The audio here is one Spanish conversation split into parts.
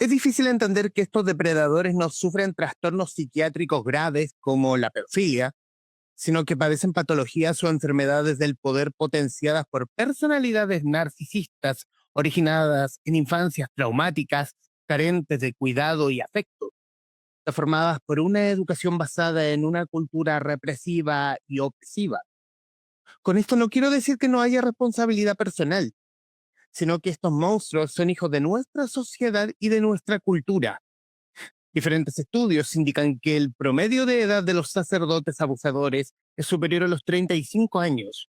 Es difícil entender que estos depredadores no sufren trastornos psiquiátricos graves como la pedofilia, sino que padecen patologías o enfermedades del poder potenciadas por personalidades narcisistas originadas en infancias traumáticas, carentes de cuidado y afecto, formadas por una educación basada en una cultura represiva y opresiva. Con esto no quiero decir que no haya responsabilidad personal, sino que estos monstruos son hijos de nuestra sociedad y de nuestra cultura. Diferentes estudios indican que el promedio de edad de los sacerdotes abusadores es superior a los 35 años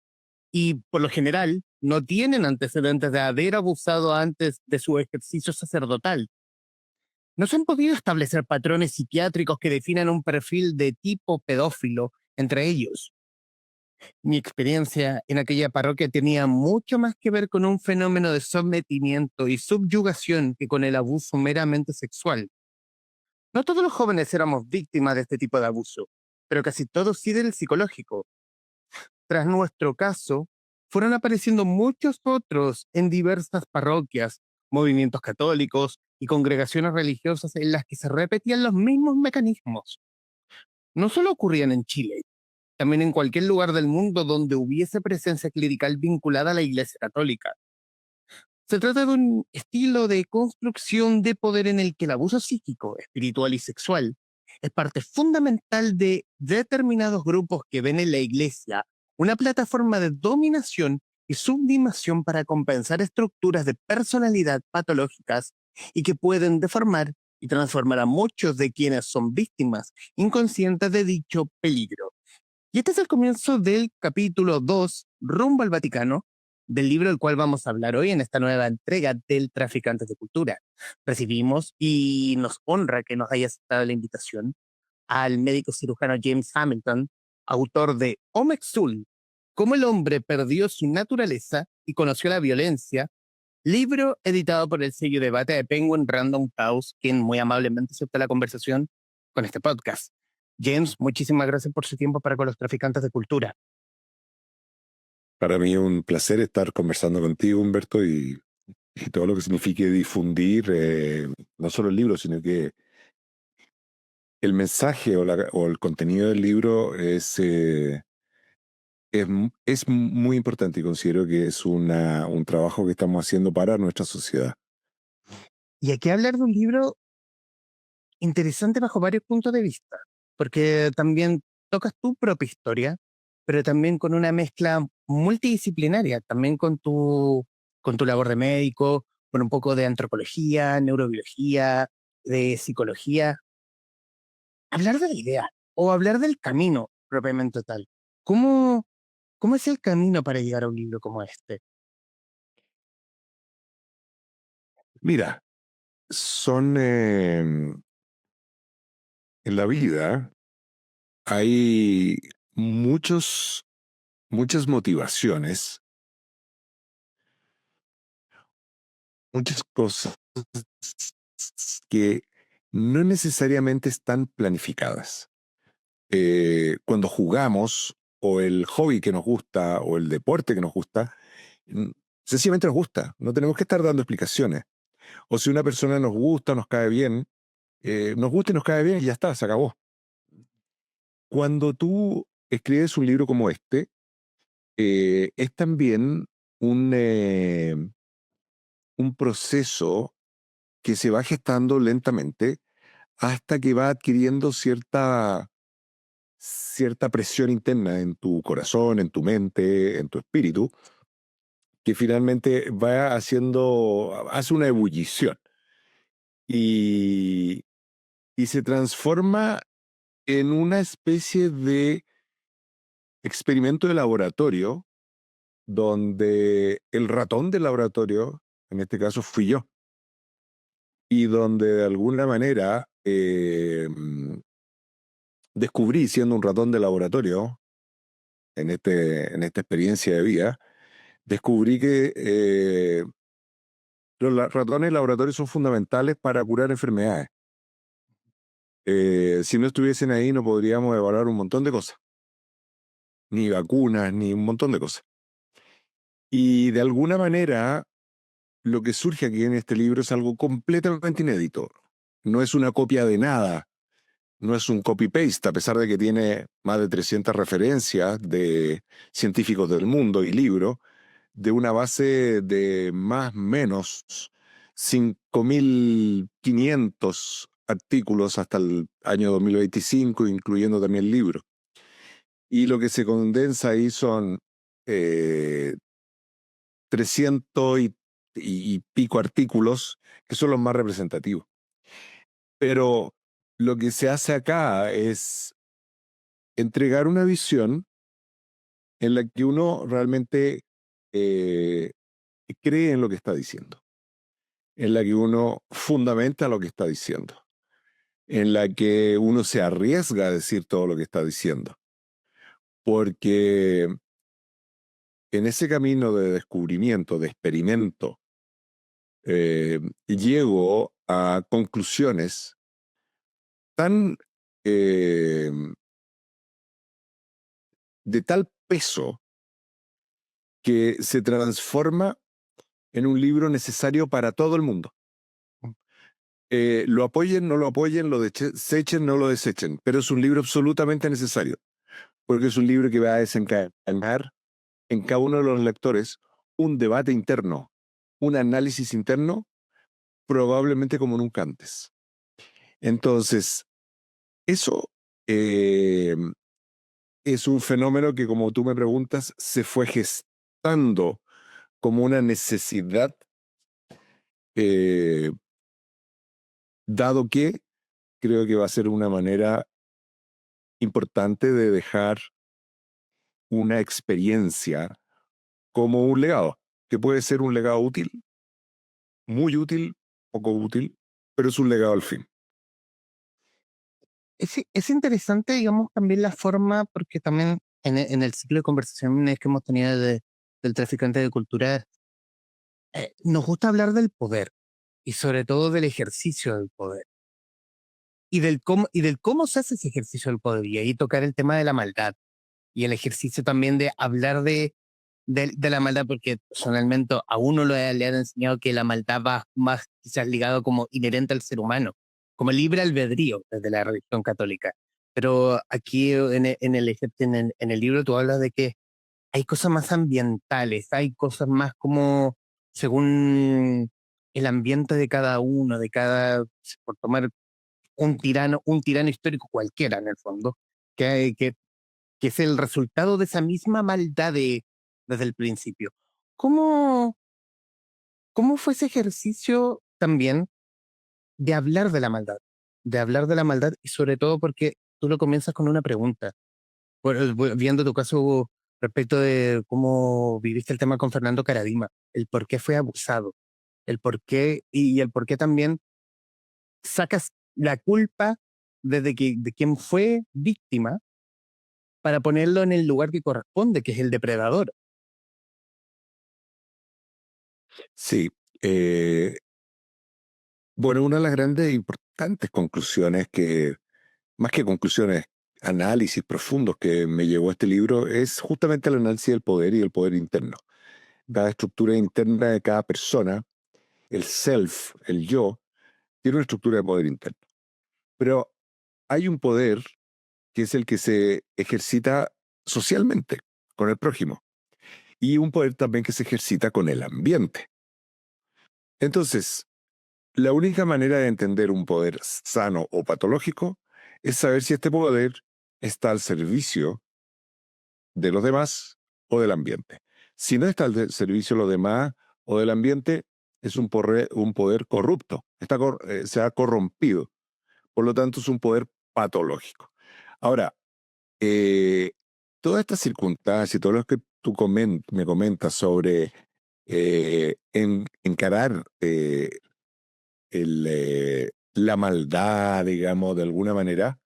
y, por lo general, no tienen antecedentes de haber abusado antes de su ejercicio sacerdotal. No se han podido establecer patrones psiquiátricos que definan un perfil de tipo pedófilo entre ellos. Mi experiencia en aquella parroquia tenía mucho más que ver con un fenómeno de sometimiento y subyugación que con el abuso meramente sexual. No todos los jóvenes éramos víctimas de este tipo de abuso, pero casi todos sí del psicológico. Tras nuestro caso, fueron apareciendo muchos otros en diversas parroquias, movimientos católicos y congregaciones religiosas en las que se repetían los mismos mecanismos. No solo ocurrían en Chile, también en cualquier lugar del mundo donde hubiese presencia clerical vinculada a la Iglesia Católica. Se trata de un estilo de construcción de poder en el que el abuso psíquico, espiritual y sexual es parte fundamental de determinados grupos que ven en la Iglesia una plataforma de dominación y sublimación para compensar estructuras de personalidad patológicas y que pueden deformar y transformar a muchos de quienes son víctimas inconscientes de dicho peligro. Y este es el comienzo del capítulo 2, Rumbo al Vaticano, del libro del cual vamos a hablar hoy en esta nueva entrega del Traficantes de Cultura. Recibimos y nos honra que nos haya aceptado la invitación al médico cirujano James Hamilton, autor de Omexul, Cómo el hombre perdió su naturaleza y conoció la violencia, libro editado por el sello Debate de Penguin Random House, quien muy amablemente acepta la conversación con este podcast. James, muchísimas gracias por su tiempo para con los traficantes de cultura. Para mí es un placer estar conversando contigo, Humberto, y todo lo que signifique difundir no solo el libro, sino que el mensaje o el contenido del libro es muy importante y considero que es un trabajo que estamos haciendo para nuestra sociedad. Y aquí hablar de un libro interesante bajo varios puntos de vista, porque también tocas tu propia historia, pero también con una mezcla multidisciplinaria, también con tu labor de médico, con un poco de antropología, neurobiología, de psicología. Hablar de la idea o hablar del camino propiamente tal. ¿Cómo, cómo es el camino para llegar a un libro como este? Mira, son en la vida hay muchas motivaciones, muchas cosas que no necesariamente están planificadas. Cuando jugamos, o el hobby que nos gusta, o el deporte que nos gusta, mm, sencillamente nos gusta, no tenemos que estar dando explicaciones. O si una persona nos gusta, nos cae bien, nos gusta y nos cae bien y ya está, se acabó. Cuando tú escribes un libro como este, es también un, eh, un proceso que se va gestando lentamente hasta que va adquiriendo cierta presión interna en tu corazón, en tu mente, en tu espíritu, que finalmente hace una ebullición y, y se transforma en una especie de experimento de laboratorio donde el ratón del laboratorio, en este caso fui yo, y donde de alguna manera descubrí, siendo un ratón de laboratorio, en esta experiencia de vida, descubrí que los ratones de laboratorio son fundamentales para curar enfermedades. Si no estuviesen ahí no podríamos evaluar un montón de cosas, ni vacunas, ni un montón de cosas. Y de alguna manera lo que surge aquí en este libro es algo completamente inédito. No es una copia de nada, no es un copy-paste, a pesar de que tiene más de 300 referencias de científicos del mundo y libros, de una base de más o menos 5.500 artículos hasta el año 2025, incluyendo también libros. Y lo que se condensa ahí son 300 y pico artículos, que son los más representativos. Pero lo que se hace acá es entregar una visión en la que uno realmente eh, cree en lo que está diciendo, en la que uno fundamenta lo que está diciendo, en la que uno se arriesga a decir todo lo que está diciendo, porque en ese camino de descubrimiento, de experimento, llego a conclusiones tan eh, de tal peso que se transforma en un libro necesario para todo el mundo. Lo apoyen, no lo apoyen, lo desechen, no lo desechen, pero es un libro absolutamente necesario, porque es un libro que va a desencadenar en cada uno de los lectores un debate interno, un análisis interno, probablemente como nunca antes. Entonces, eso eh, es un fenómeno que, como tú me preguntas, se fue gestando como una necesidad, eh, dado que creo que va a ser una manera importante de dejar una experiencia como un legado, que puede ser un legado útil, muy útil, poco útil, pero es un legado al fin. Es interesante, digamos, también la forma, porque también en el ciclo de conversaciones que hemos tenido del traficante de cultura, nos gusta hablar del poder y sobre todo del ejercicio del poder y del cómo se hace ese ejercicio del poder y ahí tocar el tema de la maldad y el ejercicio también de hablar de la maldad, porque personalmente a uno le han enseñado que la maldad va más quizás ligado como inherente al ser humano, como libre albedrío desde la religión católica. Pero aquí en el libro tú hablas de que hay cosas más ambientales, hay cosas más como según el ambiente de cada uno, por tomar un tirano histórico cualquiera en el fondo, que, que que es el resultado de esa misma maldad desde el principio. ¿Cómo, ¿Cómo fue ese ejercicio también de hablar de la maldad? De hablar de la maldad y sobre todo porque tú lo comienzas con una pregunta. Viendo tu caso respecto de cómo viviste el tema con Fernando Caradima, el por qué fue abusado, el por qué y el por qué también sacas la culpa de quien fue víctima para ponerlo en el lugar que corresponde, que es el depredador. Sí, bueno, una de las grandes e importantes conclusiones que, más que conclusiones, análisis profundos que me llevó a este libro es justamente el análisis del poder y el poder interno. Cada estructura interna de cada persona, el self, el yo, tiene una estructura de poder interno. Pero hay un poder que es el que se ejercita socialmente, con el prójimo, y un poder también que se ejercita con el ambiente. Entonces, la única manera de entender un poder sano o patológico es saber si este poder está al servicio de los demás o del ambiente. Si no está al servicio de los demás o del ambiente, es un poder corrupto, se ha corrompido. Por lo tanto, es un poder patológico. Ahora, eh, todas estas circunstancias y todo lo que tú me comentas sobre encarar la maldad, digamos, de alguna manera,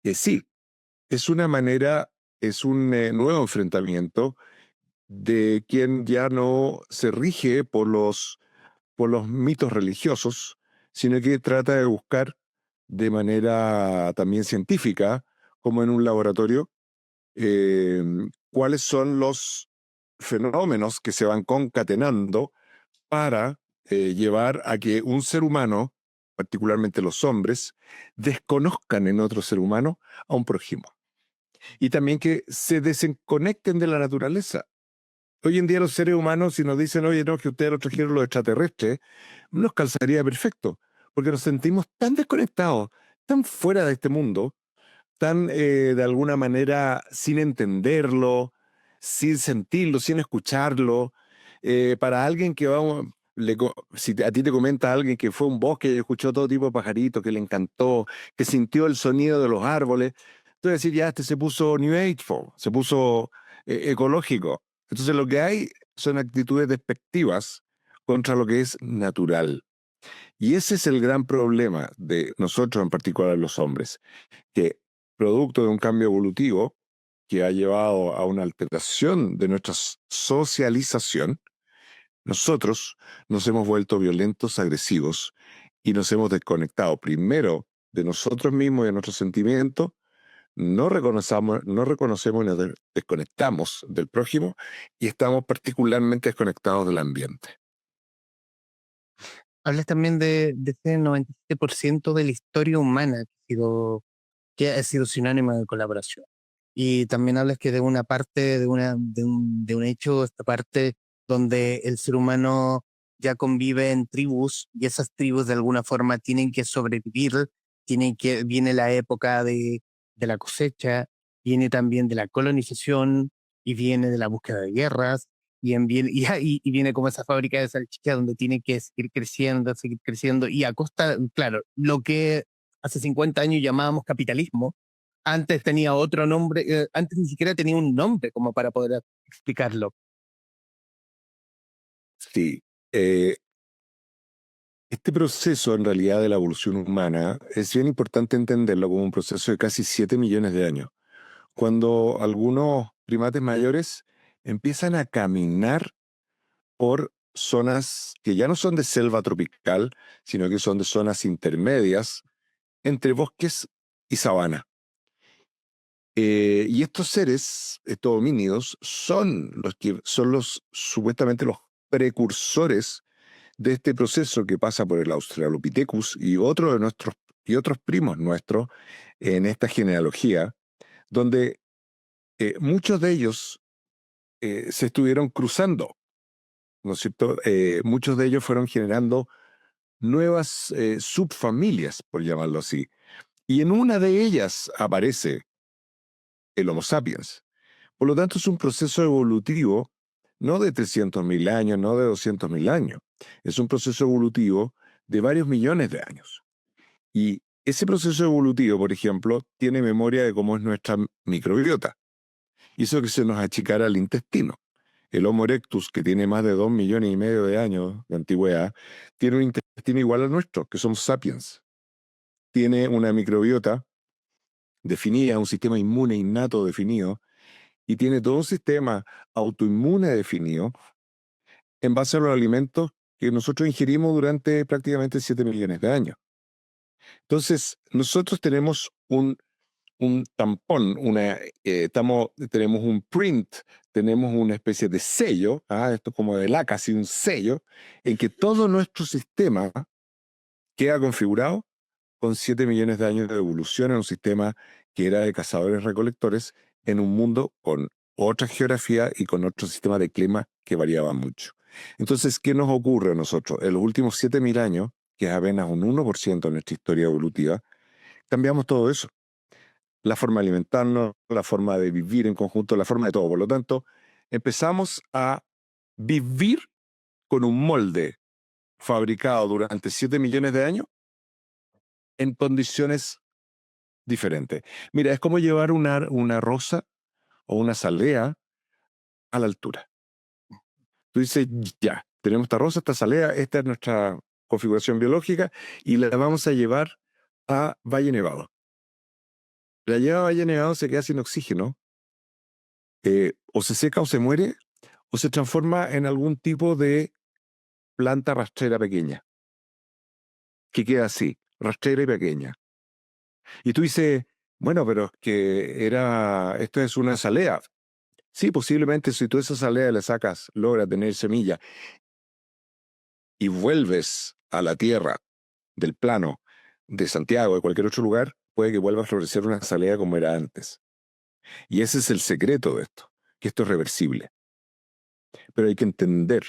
que sí, es una manera, es un nuevo enfrentamiento de quien ya no se rige por los mitos religiosos, sino que trata de buscar de manera también científica, como en un laboratorio, eh, cuáles son los fenómenos que se van concatenando para llevar a que un ser humano, particularmente los hombres, desconozcan en otro ser humano a un prójimo. Y también que se desconecten de la naturaleza. Hoy en día los seres humanos, si nos dicen, oye, no, que ustedes lo trajeron los extraterrestres, nos calzaría perfecto, porque nos sentimos tan desconectados, tan fuera de este mundo, tan de alguna manera sin entenderlo, sin sentirlo, sin escucharlo. Para alguien que va, si a ti te comenta alguien que fue a un bosque y escuchó todo tipo de pajaritos, que le encantó, que sintió el sonido de los árboles, tú vas a decir, ya, este se puso New Age, se puso ecológico. Entonces lo que hay son actitudes despectivas contra lo que es natural. Y ese es el gran problema de nosotros, en particular los hombres, que producto de un cambio evolutivo que ha llevado a una alteración de nuestra socialización, nosotros nos hemos vuelto violentos, agresivos y nos hemos desconectado primero de nosotros mismos y de nuestros sentimientos, no reconocemos y nos desconectamos del prójimo y estamos particularmente desconectados del ambiente. Hablas también de ese 97% de la historia humana que ha sido sinónimo de colaboración. Y también hablas que de una parte, de un hecho, esta parte donde el ser humano ya convive en tribus y esas tribus de alguna forma tienen que sobrevivir, viene la época de la cosecha, viene también de la colonización y viene de la búsqueda de guerras y viene como esa fábrica de salchichas donde tiene que seguir creciendo y a costa, claro, lo que hace 50 años llamábamos capitalismo, antes tenía otro nombre, antes ni siquiera tenía un nombre como para poder explicarlo. Sí, eh, este proceso en realidad de la evolución humana es bien importante entenderlo como un proceso de casi 7 millones de años, cuando algunos primates mayores empiezan a caminar por zonas que ya no son de selva tropical, sino que son de zonas intermedias entre bosques y sabana. Y estos seres, estos homínidos, son los supuestamente los precursores de este proceso que pasa por el Australopithecus y otros primos nuestros en esta genealogía, donde muchos de ellos se estuvieron cruzando, ¿no es cierto? Muchos de ellos fueron generando nuevas subfamilias, por llamarlo así. Y en una de ellas aparece el Homo sapiens. Por lo tanto, es un proceso evolutivo no de 300.000 años, no de 200.000 años. Es un proceso evolutivo de varios millones de años. Y ese proceso evolutivo, por ejemplo, tiene memoria de cómo es nuestra microbiota. Hizo que se nos achicara el intestino. El Homo erectus, que tiene más de 2,5 millones de años de antigüedad, tiene un intestino igual al nuestro, que somos sapiens. Tiene una microbiota definida, un sistema inmune innato definido, y tiene todo un sistema autoinmune definido en base a los alimentos que nosotros ingerimos durante prácticamente 7 millones de años. Entonces, nosotros tenemos un tampón, tenemos un print, tenemos una especie de sello, esto es como de laca, así un sello, en que todo nuestro sistema queda configurado con 7 millones de años de evolución en un sistema que era de cazadores-recolectores en un mundo con otra geografía y con otro sistema de clima que variaba mucho. Entonces, ¿qué nos ocurre a nosotros? En los últimos 7.000 años, que es apenas un 1% de nuestra historia evolutiva, cambiamos todo eso. La forma de alimentarnos, la forma de vivir en conjunto, la forma de todo. Por lo tanto, empezamos a vivir con un molde fabricado durante 7 millones de años en condiciones diferente. Mira, es como llevar una rosa o una salea a la altura. Tú dices, ya, tenemos esta rosa, esta salea, esta es nuestra configuración biológica y la vamos a llevar a Valle Nevado. La lleva a Valle Nevado, se queda sin oxígeno, o se seca o se muere, o se transforma en algún tipo de planta rastrera pequeña, que queda así, rastrera y pequeña. Y tú dices, bueno, pero es que esto es una salea. Sí, posiblemente si tú esa salea le sacas, logra tener semilla y vuelves a la tierra del plano de Santiago, de cualquier otro lugar, puede que vuelva a florecer una azalea como era antes. Y ese es el secreto de esto, que esto es reversible. Pero hay que entender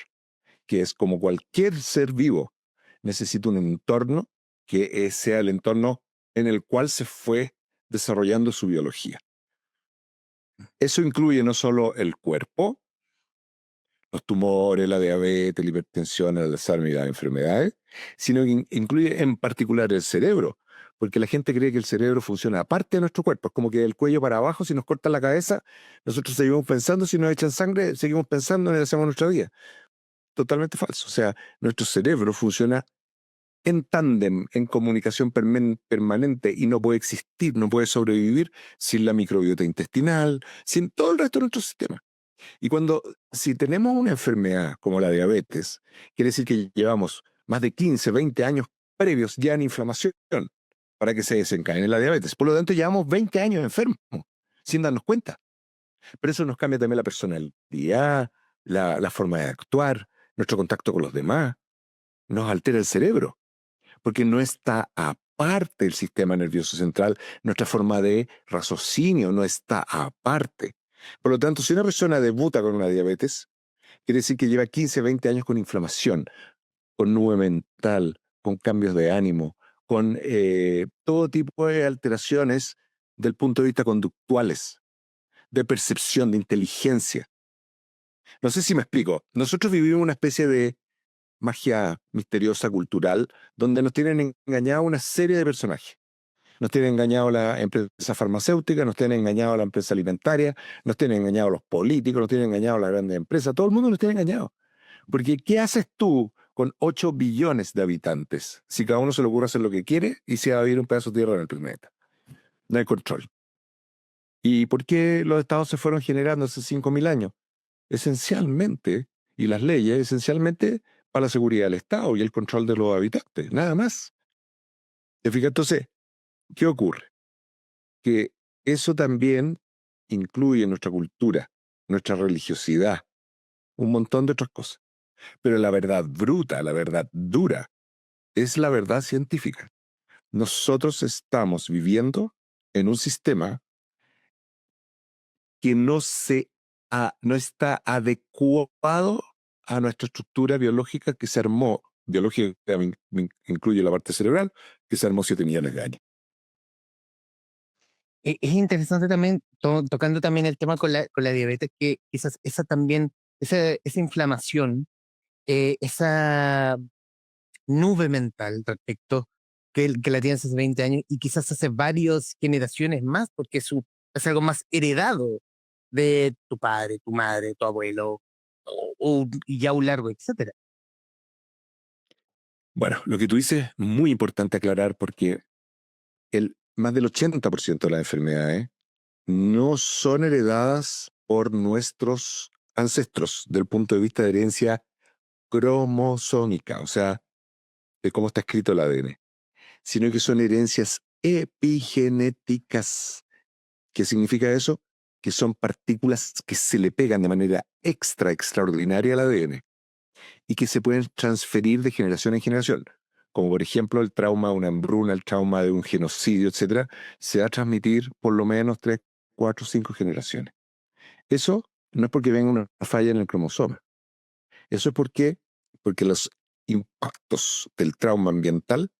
que es como cualquier ser vivo, necesita un entorno que sea el entorno en el cual se fue desarrollando su biología. Eso incluye no solo el cuerpo, los tumores, la diabetes, la hipertensión, el Alzheimer y las enfermedades, sino que incluye en particular el cerebro, porque la gente cree que el cerebro funciona aparte de nuestro cuerpo, es como que del cuello para abajo, si nos cortan la cabeza, nosotros seguimos pensando, si nos echan sangre, seguimos pensando y hacemos nuestra vida. Totalmente falso. O sea, nuestro cerebro funciona en tándem, en comunicación permanente y no puede existir, no puede sobrevivir sin la microbiota intestinal, sin todo el resto de nuestro sistema. Y si tenemos una enfermedad como la diabetes, quiere decir que llevamos más de 15, 20 años previos ya en inflamación para que se desencadene la diabetes. Por lo tanto, llevamos 20 años enfermos, sin darnos cuenta. Pero eso nos cambia también la personalidad, la forma de actuar, nuestro contacto con los demás, nos altera el cerebro, porque no está aparte del sistema nervioso central, nuestra forma de raciocinio no está aparte. Por lo tanto, si una persona debuta con una diabetes, quiere decir que lleva 15, 20 años con inflamación, con nube mental, con cambios de ánimo, con todo tipo de alteraciones del punto de vista conductuales, de percepción, de inteligencia. No sé si me explico. Nosotros vivimos una especie de magia misteriosa cultural donde nos tienen engañado una serie de personajes. Nos tienen engañado la empresa farmacéutica, nos tienen engañado la empresa alimentaria, nos tienen engañado los políticos, nos tienen engañado las grandes empresas, todo el mundo nos tiene engañado. Porque ¿qué haces tú con 8 billones de habitantes si cada uno se le ocurre hacer lo que quiere y se va a vivir un pedazo de tierra en el planeta? No hay control. ¿Y por qué los estados se fueron generando hace 5.000 años? Esencialmente, y las leyes, esencialmente para la seguridad del Estado y el control de los habitantes, nada más. ¿Te fijas? Entonces, ¿qué ocurre? Que eso también incluye nuestra cultura, nuestra religiosidad, un montón de otras cosas. Pero la verdad bruta, la verdad dura, es la verdad científica. Nosotros estamos viviendo en un sistema que no está adecuado a nuestra estructura biológica que se armó, biológica incluye la parte cerebral, que se armó 7 millones de años. Es interesante también, tocando también el tema con la diabetes, que quizás esa también, esa inflamación, esa nube mental respecto que la tienes hace 20 años y quizás hace varias generaciones más, porque es algo más heredado de tu padre, tu madre, tu abuelo, y ya un largo, etcétera. Bueno, lo que tú dices es muy importante aclarar porque más del 80% de las enfermedades no son heredadas por nuestros ancestros del punto de vista de herencia cromosómica, o sea, de cómo está escrito el ADN, sino que son herencias epigenéticas. ¿Qué significa eso? Que son partículas que se le pegan de manera extraordinaria al ADN y que se pueden transferir de generación en generación. Como por ejemplo el trauma de una hambruna, el trauma de un genocidio, etcétera, se va a transmitir por lo menos 3, 4, 5 generaciones. Eso no es porque venga una falla en el cromosoma. Eso es porque los impactos del trauma ambiental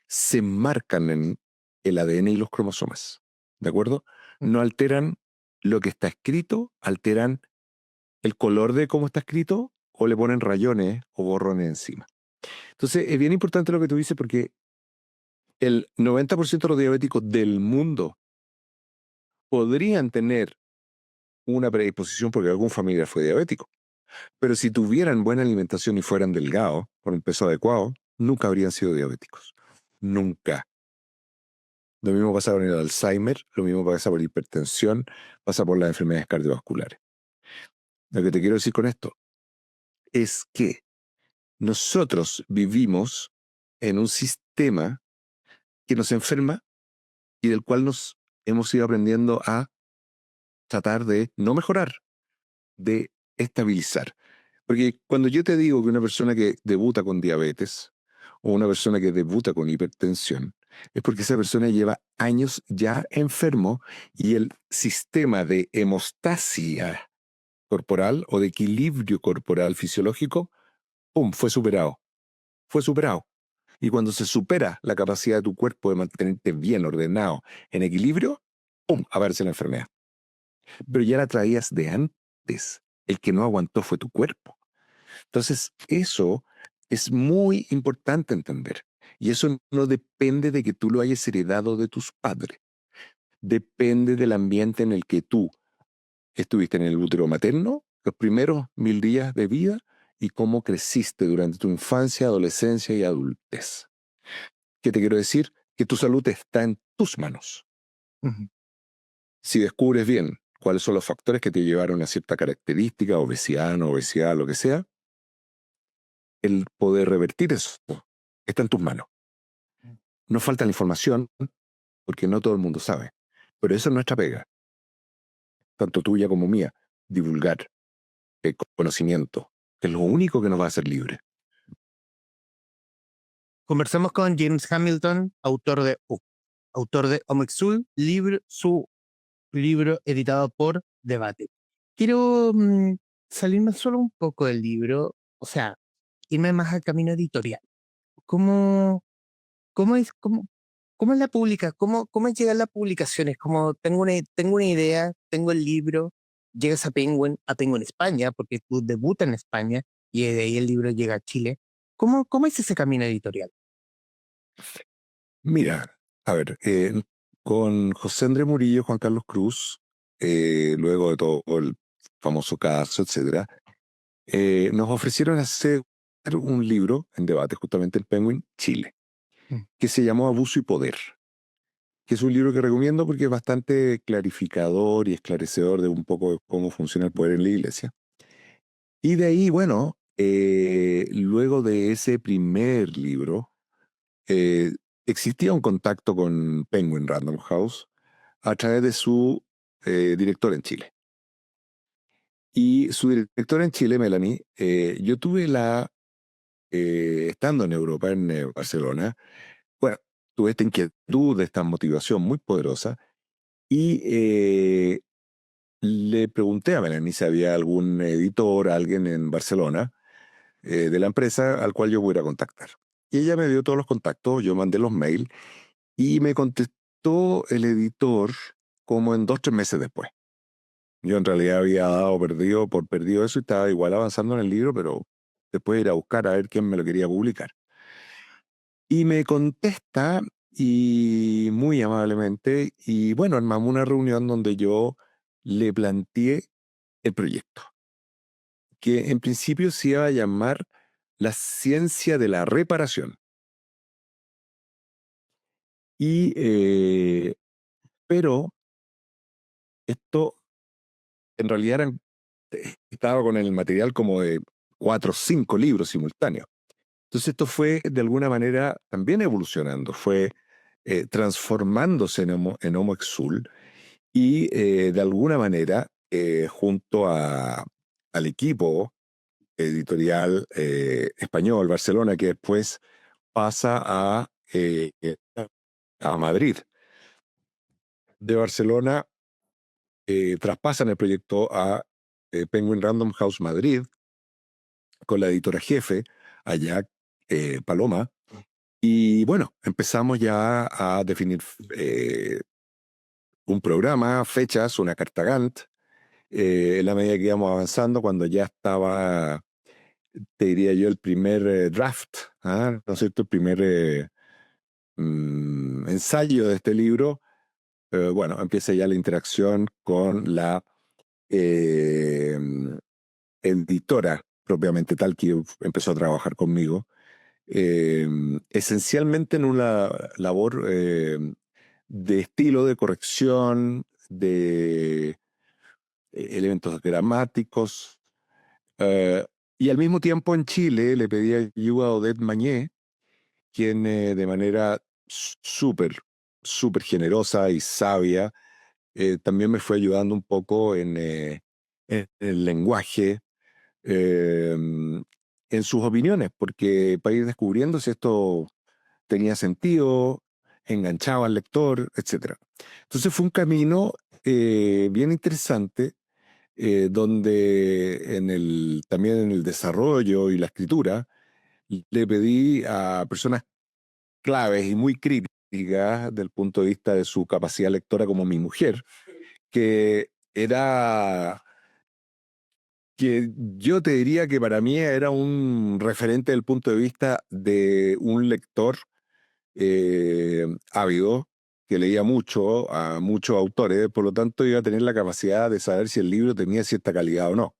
se marcan en el ADN y los cromosomas. ¿De acuerdo? No alteran lo que está escrito, alteran el color de cómo está escrito o le ponen rayones o borrones encima. Entonces, es bien importante lo que tú dices porque el 90% de los diabéticos del mundo podrían tener una predisposición porque algún familiar fue diabético. Pero si tuvieran buena alimentación y fueran delgados, con el peso adecuado, nunca habrían sido diabéticos. Nunca. Lo mismo pasa con el Alzheimer, lo mismo pasa por la hipertensión, pasa por las enfermedades cardiovasculares. Lo que te quiero decir con esto es que nosotros vivimos en un sistema que nos enferma y del cual nos hemos ido aprendiendo a tratar de no mejorar, de estabilizar. Porque cuando yo te digo que una persona que debuta con diabetes o una persona que debuta con hipertensión, es porque esa persona lleva años ya enfermo y el sistema de hemostasia corporal o de equilibrio corporal fisiológico, ¡pum!, fue superado. Fue superado. Y cuando se supera la capacidad de tu cuerpo de mantenerte bien ordenado, en equilibrio, ¡pum!, aparece la enfermedad. Pero ya la traías de antes. El que no aguantó fue tu cuerpo. Entonces, eso es muy importante entender. Y eso no depende de que tú lo hayas heredado de tus padres. Depende del ambiente en el que tú estuviste en el útero materno, los primeros 1000 días de vida y cómo creciste durante tu infancia, adolescencia y adultez. ¿Qué te quiero decir? Que tu salud está en tus manos. Ujú. Si descubres bien cuáles son los factores que te llevaron a cierta característica, obesidad, no obesidad, lo que sea, el poder revertir eso está en tus manos. Nos falta la información porque no todo el mundo sabe. Pero esa es nuestra pega, tanto tuya como mía, divulgar el conocimiento, que es lo único que nos va a hacer libres. Conversamos con James Hamilton, autor de Omexul, su libro editado por Debate. Quiero salirme solo un poco del libro, o sea, irme más al camino editorial. ¿Cómo, cómo es, cómo, cómo es la publica? ¿Cómo llegan las publicaciones? Como tengo una idea, tengo el libro, llegas a Penguin España, porque tú debutas en España y de ahí el libro llega a Chile. ¿Cómo es ese camino editorial? Mira, a ver, con José Andrés Murillo, Juan Carlos Cruz, luego de todo el famoso caso, etcétera, nos ofrecieron hacer un libro en debate, justamente el Penguin Chile, Mm. que se llamó Abuso y Poder, que es un libro que recomiendo porque es bastante clarificador y esclarecedor de un poco de cómo funciona el poder en la iglesia. Y de ahí, bueno, luego de ese primer libro, eh, existía un contacto con Penguin Random House a través de su director en Chile. Y su director en Chile, Melanie, yo tuve estando en Europa, en Barcelona, bueno, tuve esta inquietud, esta motivación muy poderosa y le pregunté a Melanie si había algún editor, alguien en Barcelona de la empresa al cual yo pudiera contactar. Y ella me dio todos los contactos, yo mandé los mails y me contestó el editor como en 2 o 3 meses después. Yo en realidad había dado por perdido eso y estaba igual avanzando en el libro, pero después de ir a buscar a ver quién me lo quería publicar. Y me contesta y muy amablemente, y bueno, armamos una reunión donde yo le planteé el proyecto, que en principio se iba a llamar La ciencia de la reparación. Y, pero esto en realidad estaba con el material como de 4 o 5 libros simultáneos. Entonces esto fue de alguna manera también evolucionando, fue transformándose en Homo Exul y de alguna manera junto al equipo editorial español, Barcelona, que después pasa a Madrid. De Barcelona traspasan el proyecto a Penguin Random House Madrid con la editora jefe, allá Paloma. Y bueno, empezamos ya a definir un programa, fechas, una carta Gantt. En la medida que íbamos avanzando, cuando ya estaba, te diría yo, el primer draft, ¿ah? ¿No es cierto? El primer ensayo de este libro, bueno, empieza ya la interacción con la eh, editora propiamente tal que empezó a trabajar conmigo, esencialmente en una labor de estilo, de corrección, de elementos gramáticos, eh, y al mismo tiempo en Chile le pedí ayuda a Odette Mañé, quien de manera súper, súper generosa y sabia también me fue ayudando un poco en el lenguaje, eh, en sus opiniones, porque para ir descubriendo si esto tenía sentido, enganchaba al lector, etcétera. Entonces fue un camino bien interesante, donde también en el desarrollo y la escritura le pedí a personas claves y muy críticas del punto de vista de su capacidad lectora, como mi mujer, que era que yo te diría que para mí era un referente del punto de vista de un lector ávido, que leía mucho a muchos autores, por lo tanto iba a tener la capacidad de saber si el libro tenía cierta calidad o no,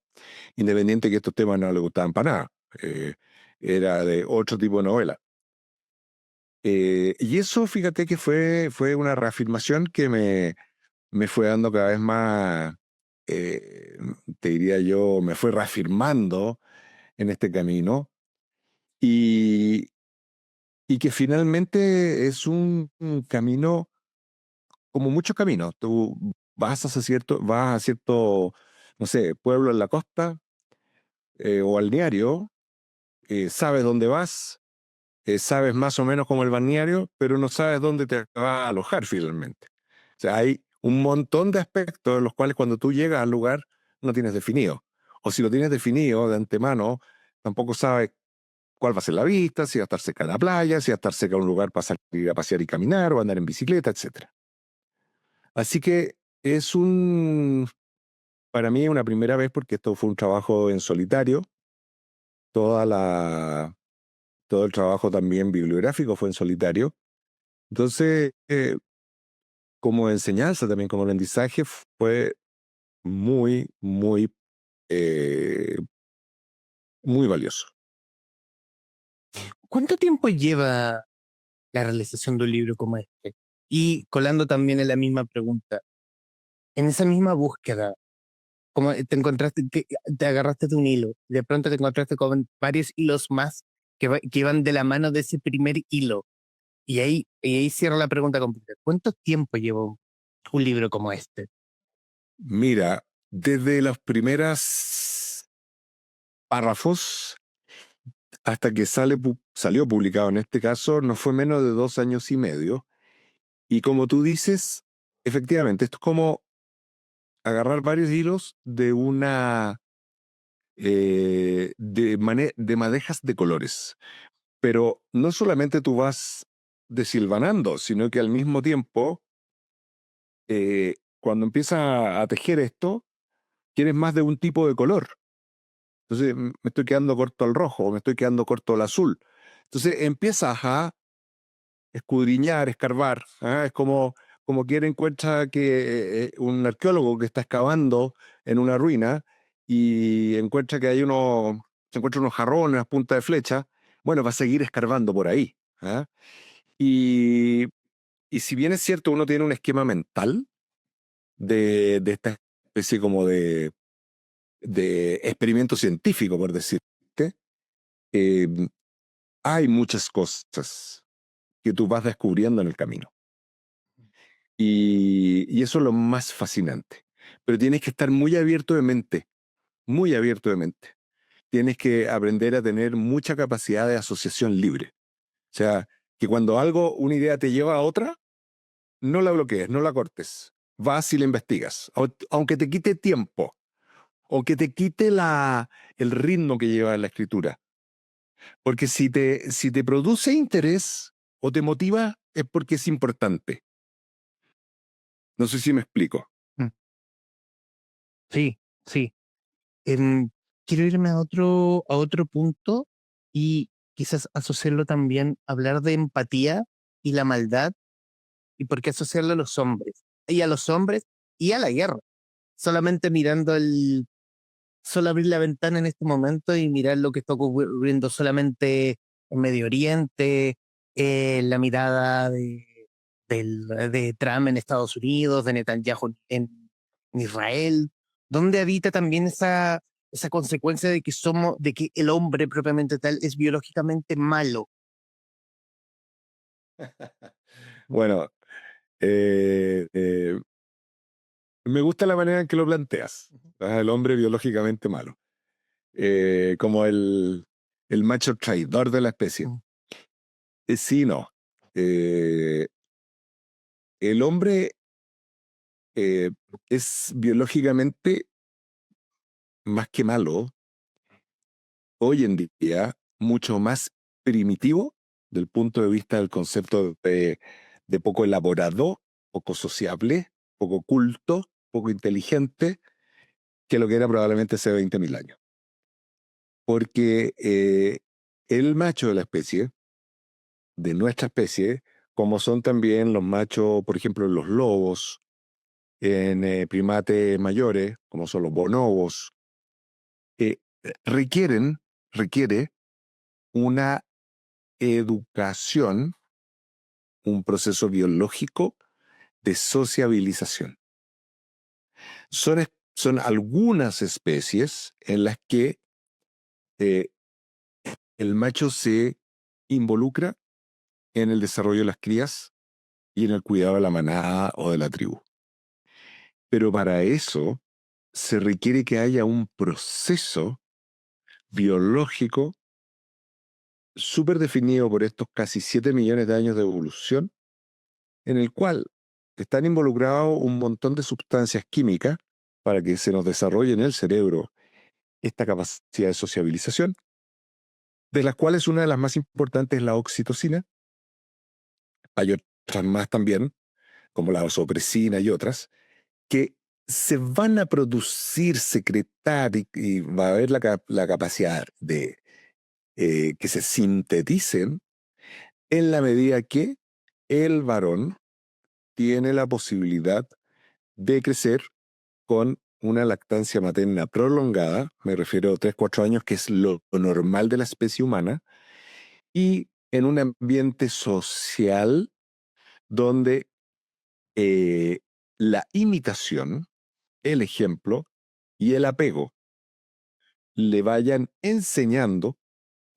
independiente que estos temas no le gustaban para nada. Era de otro tipo de novela. Y eso, fíjate que fue una reafirmación que me fue dando cada vez más, eh, te diría yo, me fue reafirmando en este camino, y, y que finalmente es un camino como muchos caminos. Tú vas a cierto, no sé, pueblo en la costa, o balneario, sabes dónde vas, sabes más o menos como el balneario, pero no sabes dónde te vas a alojar finalmente. O sea, hay un montón de aspectos en los cuales cuando tú llegas al lugar no tienes definido. O si lo tienes definido de antemano, tampoco sabes cuál va a ser la vista, si va a estar cerca de la playa, si va a estar cerca de un lugar para salir a pasear y caminar o andar en bicicleta, etcétera. Así que es para mí una primera vez, porque esto fue un trabajo en solitario. Toda la, todo el trabajo también bibliográfico fue en solitario. Entonces, como enseñanza, también como aprendizaje, fue muy, muy, eh, muy valioso. ¿Cuánto tiempo lleva la realización de un libro como este? Y colando también en la misma pregunta, en esa misma búsqueda, como te encontraste, que te agarraste de un hilo, de pronto te encontraste con varios hilos más que iban de la mano de ese primer hilo. Y ahí cierro la pregunta completa. ¿Cuánto tiempo lleva un libro como este? Mira, desde los primeros párrafos hasta que salió publicado en este caso, no fue menos de 2 años y medio. Y como tú dices, efectivamente, esto es como agarrar varios hilos de de madejas de colores. Pero no solamente tú vas desilvanando, sino que al mismo tiempo, cuando empiezas a tejer esto, quieres más de un tipo de color. Entonces me estoy quedando corto al rojo, o me estoy quedando corto al azul. Entonces empiezas a escudriñar, escarbar. ¿Ah? Es como quien encuentra que un arqueólogo que está excavando en una ruina y encuentra que se encuentra unos jarrones, unas puntas de flecha. Bueno, va a seguir escarbando por ahí. ¿Ah? Y, y si bien es cierto, uno tiene un esquema mental de esta especie como de experimento científico, por decirte, eh, hay muchas cosas que tú vas descubriendo en el camino. Y eso es lo más fascinante. Pero tienes que estar muy abierto de mente, muy abierto de mente. Tienes que aprender a tener mucha capacidad de asociación libre. O sea, que cuando una idea te lleva a otra, no la bloquees, no la cortes. Vas y la investigas, aunque te quite tiempo, o que te quite el ritmo que lleva la escritura. Porque si te produce interés o te motiva, es porque es importante. No sé si me explico. Mm, sí, sí. Em, Quiero irme a otro punto y quizás asociarlo también, hablar de empatía y la maldad y por qué asociarlo a los hombres. Y a los hombres y a la guerra. Solamente solo abrir la ventana en este momento y mirar lo que está ocurriendo solamente en Medio Oriente, la mirada de Trump en Estados Unidos, de Netanyahu en Israel, donde habita también esa consecuencia de que el hombre propiamente tal es biológicamente malo. Bueno, eh, eh, me gusta la manera en que lo planteas. Ujú. ¿Ah? El hombre biológicamente malo. como el macho traidor de la especie. Mm. Sí, no. Eh, el hombre eh, es biológicamente más que malo, hoy en día mucho más primitivo del punto de vista del concepto de poco elaborado, poco sociable, poco culto, poco inteligente, que lo que era probablemente hace 20.000 años. Porque el macho de la especie, de nuestra especie, como son también los machos, por ejemplo, los lobos, en primates mayores, como son los bonobos, eh, requiere una educación, un proceso biológico de sociabilización. Son algunas especies en las que eh, el macho se involucra en el desarrollo de las crías y en el cuidado de la manada o de la tribu. Pero para eso se requiere que haya un proceso biológico súper definido por estos casi 7 millones de años de evolución, en el cual están involucrados un montón de sustancias químicas para que se nos desarrolle en el cerebro esta capacidad de sociabilización, de las cuales una de las más importantes es la oxitocina. Hay otras más también, como la vasopresina y otras, que se van a producir, secretar y va a haber la capacidad de que se sinteticen en la medida que el varón tiene la posibilidad de crecer con una lactancia materna prolongada, me refiero a 3, 4 años, que es lo normal de la especie humana, y en un ambiente social donde eh, la imitación, el ejemplo y el apego le vayan enseñando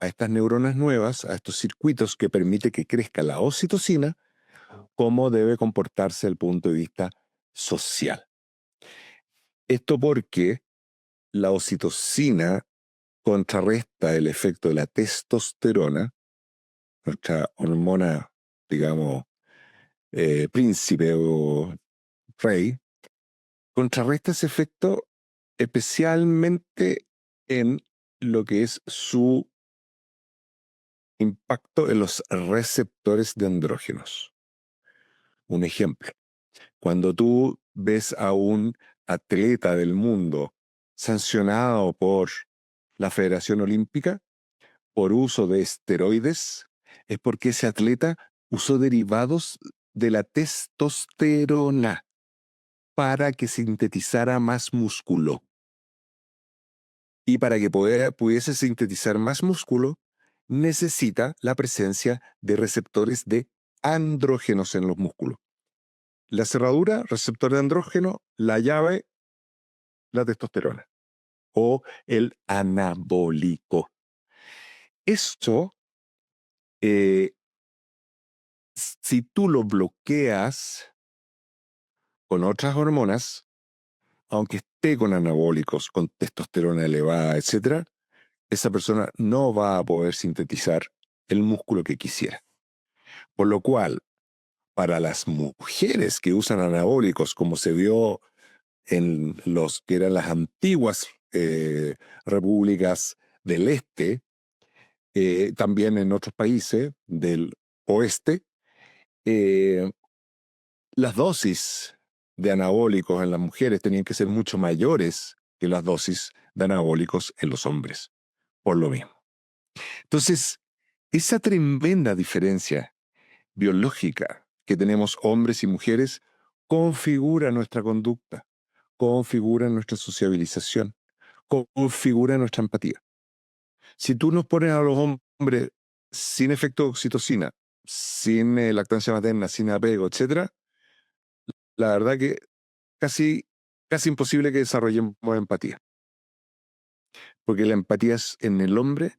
a estas neuronas nuevas, a estos circuitos que permite que crezca la oxitocina, cómo debe comportarse desde el punto de vista social. Esto porque la oxitocina contrarresta el efecto de la testosterona, nuestra hormona, digamos, príncipe o rey, contrarresta ese efecto especialmente en lo que es su impacto en los receptores de andrógenos. Un ejemplo, cuando tú ves a un atleta del mundo sancionado por la Federación Olímpica por uso de esteroides, es porque ese atleta usó derivados de la testosterona para que sintetizara más músculo. Y para que pudiese sintetizar más músculo, necesita la presencia de receptores de andrógenos en los músculos. La cerradura, receptor de andrógeno; la llave, la testosterona o el anabólico. Esto, si tú lo bloqueas con otras hormonas, aunque esté con anabólicos, con testosterona elevada, etc., esa persona no va a poder sintetizar el músculo que quisiera. Por lo cual, para las mujeres que usan anabólicos, como se vio en los que eran las antiguas repúblicas del este, también en otros países del oeste, eh, las dosis de anabólicos en las mujeres tenían que ser mucho mayores que las dosis de anabólicos en los hombres, por lo mismo. Entonces, esa tremenda diferencia biológica que tenemos hombres y mujeres configura nuestra conducta, configura nuestra sociabilización, configura nuestra empatía. Si tú nos pones a los hombres sin efecto de oxitocina, sin lactancia materna, sin apego, etc., la verdad que casi, casi imposible que desarrollemos empatía. Porque la empatía en el hombre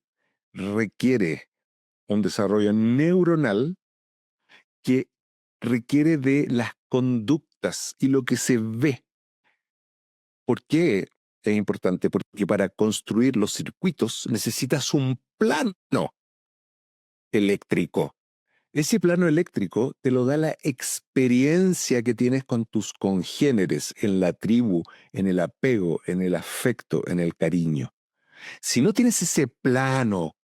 requiere un desarrollo neuronal que requiere de las conductas y lo que se ve. ¿Por qué es importante porque para construir los circuitos necesitas un plano eléctrico. Ese plano eléctrico te lo da la experiencia que tienes con tus congéneres en la tribu, en el apego, en el afecto, en el cariño. Si no tienes ese plano,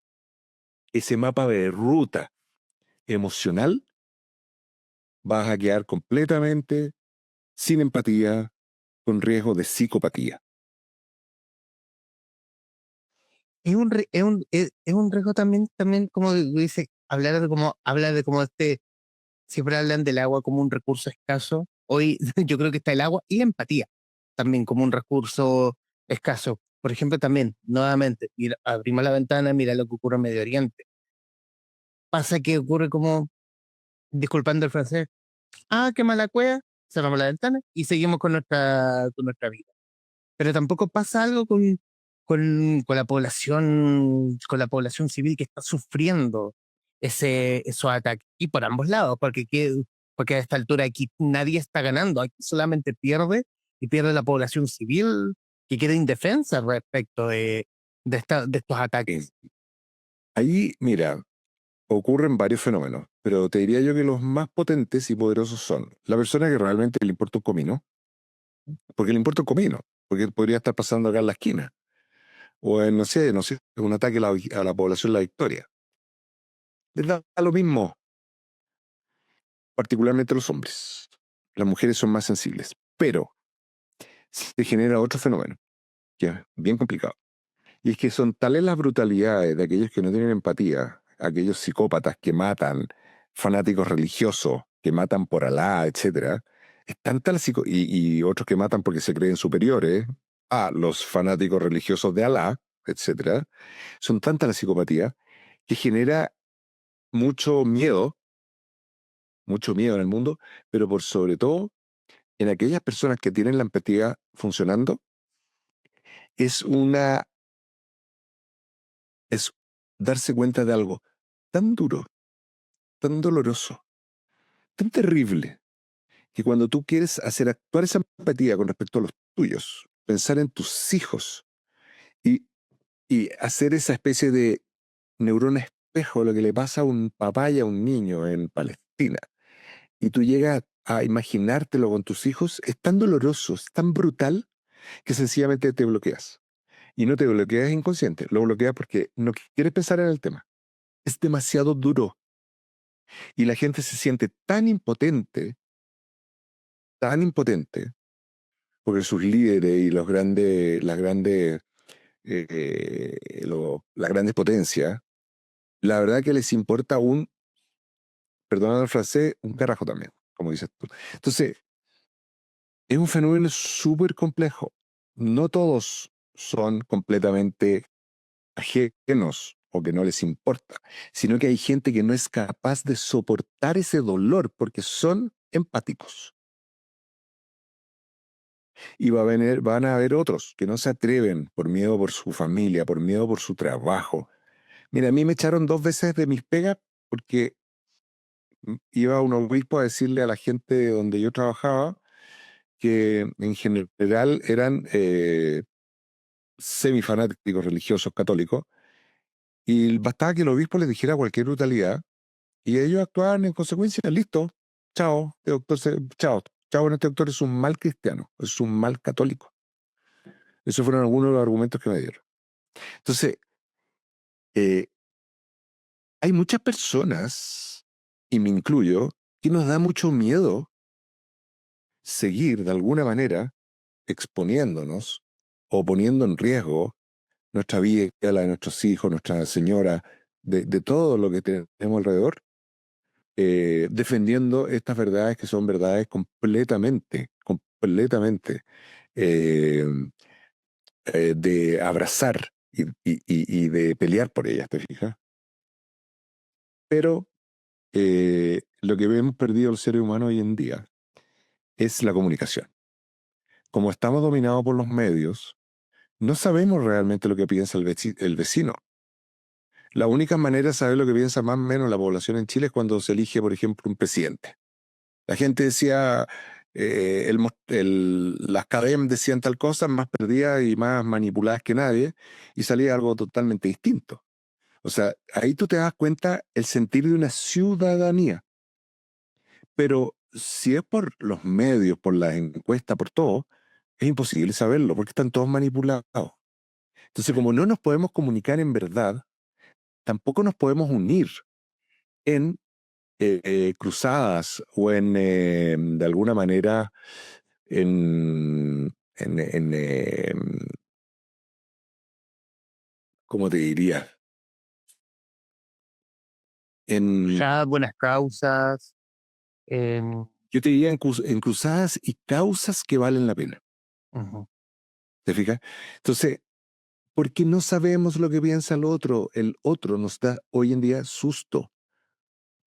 ese mapa de ruta emocional, vas a quedar completamente sin empatía, con riesgo de psicopatía. Es un riesgo también como dice, habla de como siempre hablan del agua como un recurso escaso. Hoy yo creo que está el agua y la empatía también como un recurso escaso. Por ejemplo, también, nuevamente, mira, abrimos la ventana, mira lo que ocurre en Medio Oriente. Pasa que ocurre como, disculpando el francés, qué mala cueva, cerramos la ventana y seguimos con nuestra vida. Pero tampoco pasa algo con la población civil que está sufriendo esos ataques. Y por ambos lados, porque a esta altura aquí nadie está ganando, aquí solamente pierde y pierde la población civil que queda indefensa respecto de estos ataques. Ahí, mira, ocurren varios fenómenos, pero te diría yo que los más potentes y poderosos son la persona que realmente le importa un comino, porque le importa un comino, porque podría estar pasando acá en la esquina, o en, no sé, un ataque a la población de La Victoria. Les da lo mismo, particularmente los hombres. Las mujeres son más sensibles, pero se genera otro fenómeno, que es bien complicado. Y es que son tales las brutalidades de aquellos que no tienen empatía, aquellos psicópatas que matan, fanáticos religiosos que matan por Alá, etcétera, es tanta la y otros que matan porque se creen superiores a los fanáticos religiosos de Alá, etcétera, son tanta la psicopatía que genera mucho miedo en el mundo, pero por sobre todo en aquellas personas que tienen la empatía funcionando, es una es darse cuenta de algo tan duro, tan doloroso, tan terrible, que cuando tú quieres hacer actuar esa empatía con respecto a los tuyos, pensar en tus hijos y, y hacer esa especie de neurona espejo de lo que le pasa a un papá y a un niño en Palestina, y tú llegas a imaginártelo con tus hijos, es tan doloroso, es tan brutal, que sencillamente te bloqueas. Y no te bloqueas inconsciente, lo bloqueas porque no quieres pensar en el tema. Es demasiado duro. Y la gente se siente tan impotente, porque sus líderes y las grandes potencias, la verdad que les importa perdonad el francés, un carajo también, como dices tú. Entonces, es un fenómeno súper complejo. No todos son completamente ajenos o que no les importa, sino que hay gente que no es capaz de soportar ese dolor porque son empáticos. Y van a haber otros que no se atreven por miedo por su familia, por miedo por su trabajo. Mira, a mí me echaron 2 veces de mis pegas porque iba un obispo a decirle a la gente donde yo trabajaba que en general eran semifanáticos religiosos católicos, y bastaba que el obispo les dijera cualquier brutalidad y ellos actuaban en consecuencia. Listo, chao, este doctor, chao, chao, este doctor es un mal cristiano, es un mal católico. Esos fueron algunos de los argumentos que me dieron. Entonces, eh, hay muchas personas, y me incluyo, que nos da mucho miedo seguir de alguna manera exponiéndonos o poniendo en riesgo nuestra vida, la de nuestros hijos, nuestra señora, de todo lo que tenemos alrededor, defendiendo estas verdades que son verdades completamente eh, de abrazar y de pelear por ellas, ¿te fijas? Pero lo que hemos perdido el ser humano hoy en día es la comunicación. Como estamos dominados por los medios, no sabemos realmente lo que piensa el vecino. La única manera de saber lo que piensa más o menos la población en Chile es cuando se elige, por ejemplo, un presidente. La gente decía, las KDM decían tal cosa, más perdidas y más manipuladas que nadie, y salía algo totalmente distinto. O sea, ahí tú te das cuenta el sentir de una ciudadanía. Pero si es por los medios, por las encuestas, por todo, es imposible saberlo porque están todos manipulados. Entonces, como no nos podemos comunicar en verdad, tampoco nos podemos unir en cruzadas o de alguna manera, en ¿cómo te diría? En, Ya, buenas causas. em, yo te diría en cruzadas y causas que valen la pena. Ujú. ¿Te fijas? Entonces, porque no sabemos lo que piensa el otro nos da hoy en día susto.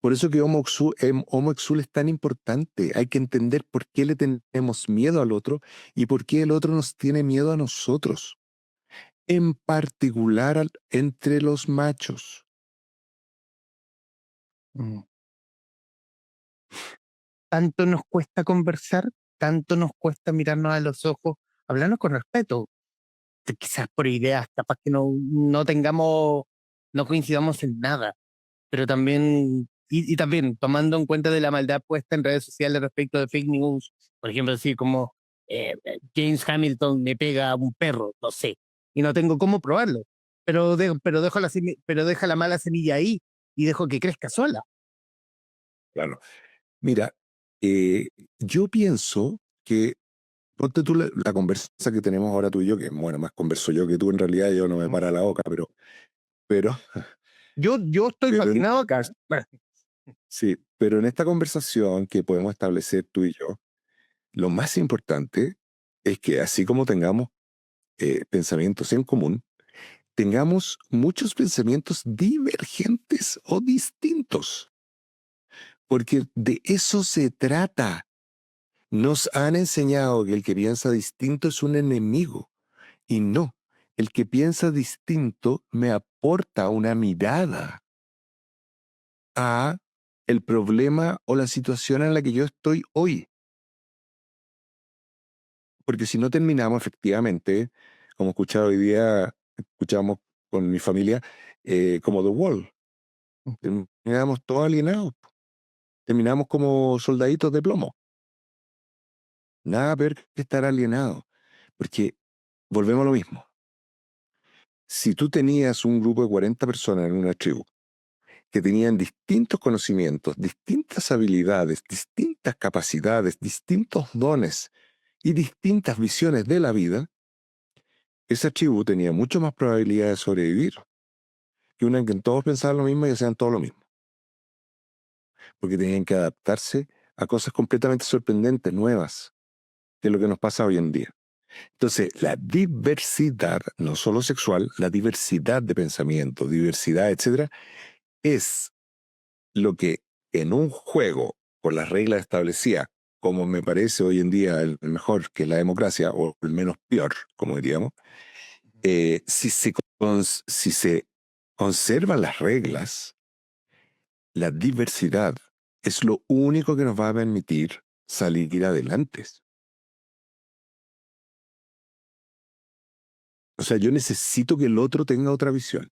Por eso que Homo Exul es tan importante. Hay que entender por qué le tenemos miedo al otro y por qué el otro nos tiene miedo a nosotros. En particular entre los machos. Mm. Tanto nos cuesta conversar, tanto nos cuesta mirarnos a los ojos, hablarnos con respeto, quizás por ideas, capaz que no tengamos, no coincidamos en nada, pero también, y también tomando en cuenta de la maldad puesta en redes sociales respecto de fake news, por ejemplo, así como James Hamilton me pega a un perro, no sé, y no tengo cómo probarlo, pero deja la mala semilla ahí y dejo que crezca sola. Claro. Mira, eh, yo pienso que, ponte tú la conversa que tenemos ahora tú y yo, que bueno, más converso yo que tú en realidad, yo no me para la boca, pero, Yo estoy pero fascinado acá. Bueno, sí, pero en esta conversación que podemos establecer tú y yo, lo más importante es que así como tengamos pensamientos en común, tengamos muchos pensamientos divergentes o distintos, porque de eso se trata. Nos han enseñado que el que piensa distinto es un enemigo, y no, el que piensa distinto me aporta una mirada a el problema o la situación en la que yo estoy hoy. Porque si no terminamos efectivamente, como escuchaba hoy día, escuchamos con mi familia, como The Wall. Terminamos todos alienados. Terminamos como soldaditos de plomo. Nada peor que estar alienado. Porque volvemos a lo mismo. Si tú tenías un grupo de 40 personas en una tribu que tenían distintos conocimientos, distintas habilidades, distintas capacidades, distintos dones y distintas visiones de la vida, esa tribu tenía mucho más probabilidad de sobrevivir que una en que todos pensaban lo mismo y hacían todo lo mismo. Porque tenían que adaptarse a cosas completamente sorprendentes, nuevas, de lo que nos pasa hoy en día. Entonces, la diversidad, no solo sexual, la diversidad de pensamiento, diversidad, etcétera, es lo que en un juego, con las reglas establecidas, como me parece hoy en día el mejor, que es la democracia, o el menos peor, como diríamos, si se conservan las reglas, la diversidad es lo único que nos va a permitir salir adelante. O sea, yo necesito que el otro tenga otra visión.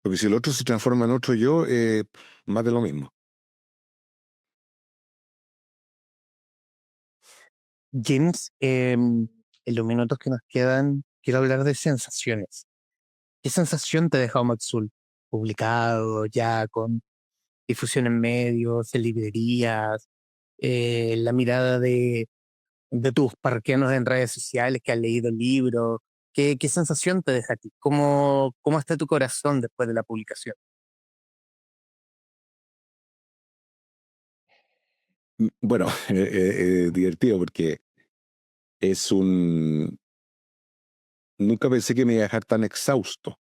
Porque si el otro se transforma en otro yo, más de lo mismo. James, en los minutos que nos quedan, quiero hablar de sensaciones. ¿Qué sensación te deja Maxul? Publicado ya con difusión en medios, en librerías, la mirada de tus parqueanos en redes sociales que han leído el libro. ¿Qué sensación te deja a ti? ¿Cómo está tu corazón después de la publicación? Bueno, divertido porque es un... Nunca pensé que me iba a dejar tan exhausto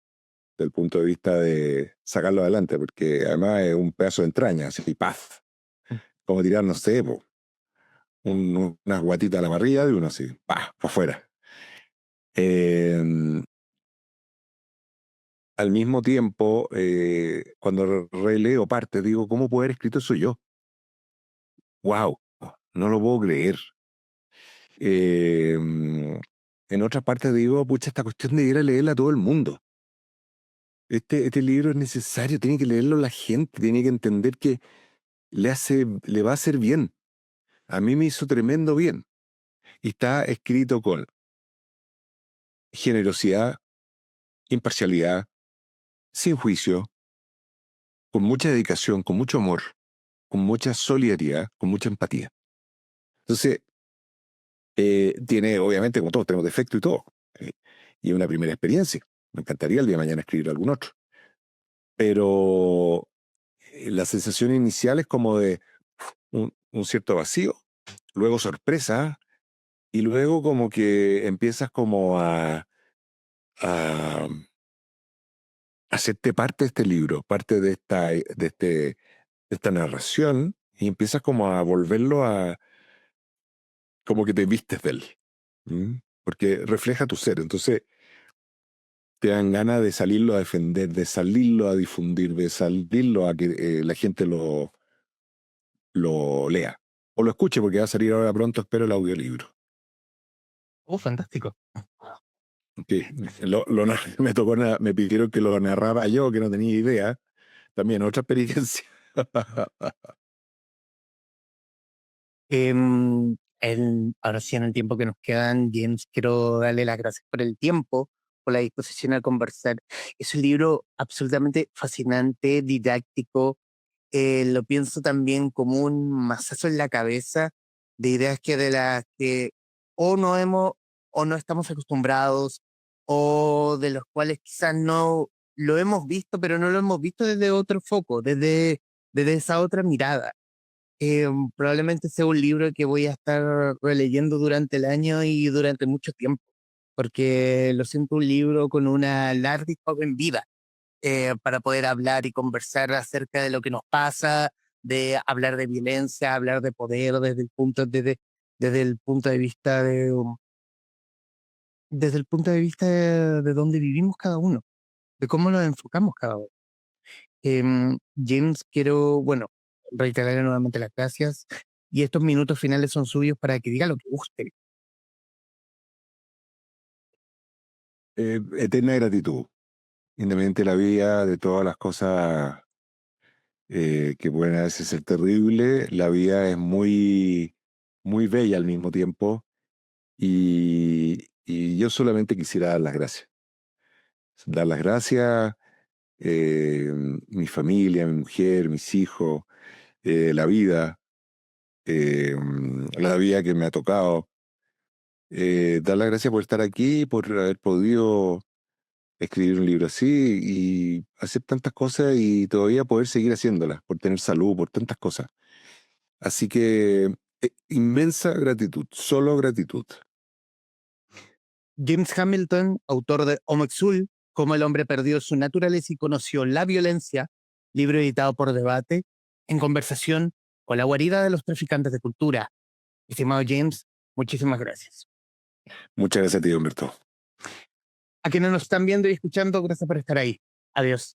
del punto de vista de sacarlo adelante, porque además es un pedazo de entraña, así, paz. Como tirar, no sé, po, unas guatitas a la parrilla de uno así, pa, para afuera. Eh, Al mismo tiempo, cuando releo parte, digo, ¿cómo puede haber escrito eso yo? ¡Wow! No lo puedo creer. Eh, en otras partes digo, pucha, esta cuestión de ir a leerla a todo el mundo. Este libro es necesario, tiene que leerlo la gente, tiene que entender que le va a hacer bien. A mí me hizo tremendo bien. Y está escrito con generosidad, imparcialidad, sin juicio, con mucha dedicación, con mucho amor, con mucha solidaridad, con mucha empatía. Entonces, tiene, obviamente, como todos, tenemos defecto y todo. Y es una primera experiencia. Me encantaría el día de mañana escribir algún otro. Pero la sensación inicial es como de un cierto vacío, luego sorpresa, y luego como que empiezas como a hacerte parte de este libro, parte de esta narración, y empiezas como a volverlo como que te vistes de él. ¿Mm? Porque refleja tu ser. Entonces te dan ganas de salirlo a defender, de salirlo a difundir, de salirlo a que la gente lo lea. O lo escuche, porque va a salir ahora pronto, espero, el audiolibro. Fantástico. Que me tocó, me pidieron que lo narrara yo, que no tenía idea. También otra experiencia. Ahora sí, en el tiempo que nos quedan, James, quiero darle las gracias por el tiempo, por la disposición a conversar. Es un libro absolutamente fascinante, didáctico. Lo pienso también como un mazazo en la cabeza de ideas que de las que o no hemos o no estamos acostumbrados o de los cuales quizás no lo hemos visto, pero no lo hemos visto desde otro foco, desde esa otra mirada. Probablemente sea un libro que voy a estar releyendo durante el año y durante mucho tiempo, porque lo siento un libro con una larga y joven vida, para poder hablar y conversar acerca de lo que nos pasa, de hablar de violencia, hablar de poder desde el punto de vista desde el punto de vista de dónde vivimos cada uno, de cómo nos enfocamos cada uno. James, quiero, bueno, reiterarle nuevamente las gracias y estos minutos finales son suyos para que diga lo que guste. Eterna gratitud, independiente de la vida, de todas las cosas que pueden a veces ser terribles, la vida es muy, muy bella al mismo tiempo y yo solamente quisiera dar las gracias. Dar las gracias, eh, mi familia, mi mujer, mis hijos, la la vida que me ha tocado. Dar las gracias por estar aquí, por haber podido escribir un libro así y hacer tantas cosas y todavía poder seguir haciéndolas, por tener salud, por tantas cosas. Así que inmensa gratitud, solo gratitud. James Hamilton, autor de Omexul, Cómo el hombre perdió su naturaleza y conoció la violencia, libro editado por Debate, en conversación con la guarida de los traficantes de cultura. Estimado James, muchísimas gracias. Muchas gracias a ti, Humberto. A quienes nos están viendo y escuchando, gracias por estar ahí. Adiós.